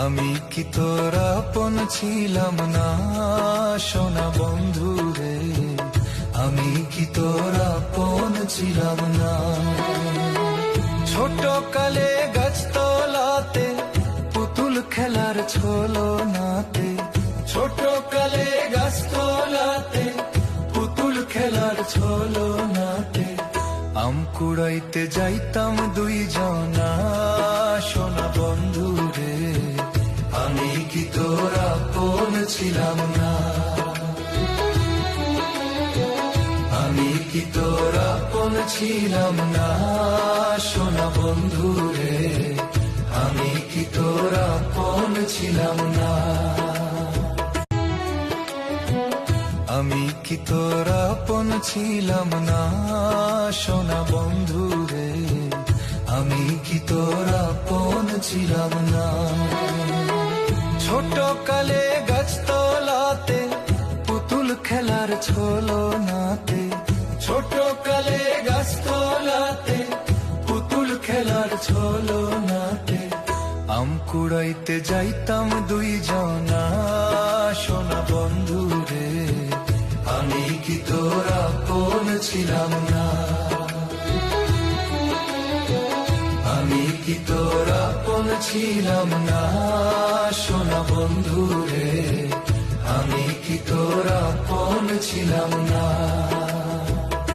আমি কি তোর আপন ছিলাম না সোনা বন্ধু রে, আমি কি তোর আপন ছিলাম না। ছোট কালে গাছতলাতে পুতুল খেলার ছলো নাতে, ছোট কালে গাছতলাতে পুতুল খেলার ছলো নাতে, আম কুড়াইতে যাইতাম দুই জনা সোনা বন্ধু রে, আমি কি তোর আপন ছিলাম না। আমি কি তোর আপন ছিলাম না সোনা বন্ধু রে, আমি কি তোর আপন ছিলাম না। আমি কি তোর আপন ছিলাম না সোনা বন্ধু রে, আমি কি তোর আপন ছিলাম না। ছোট কালে গাছতলাতে পুতুল খেলার ছলো নাতে, ছোট কালে গাছতলাতে পুতুল খেলার ছলো নাতে, আম কুড়াইতে যাইতাম দুই জনা সোনা বন্ধু রে, আমি কি তোর আপন ছিলাম না। আমি কি তোর আপন ছিলাম না সোনা বন্ধু রে, আমি কি তোর আপন ছিলাম না।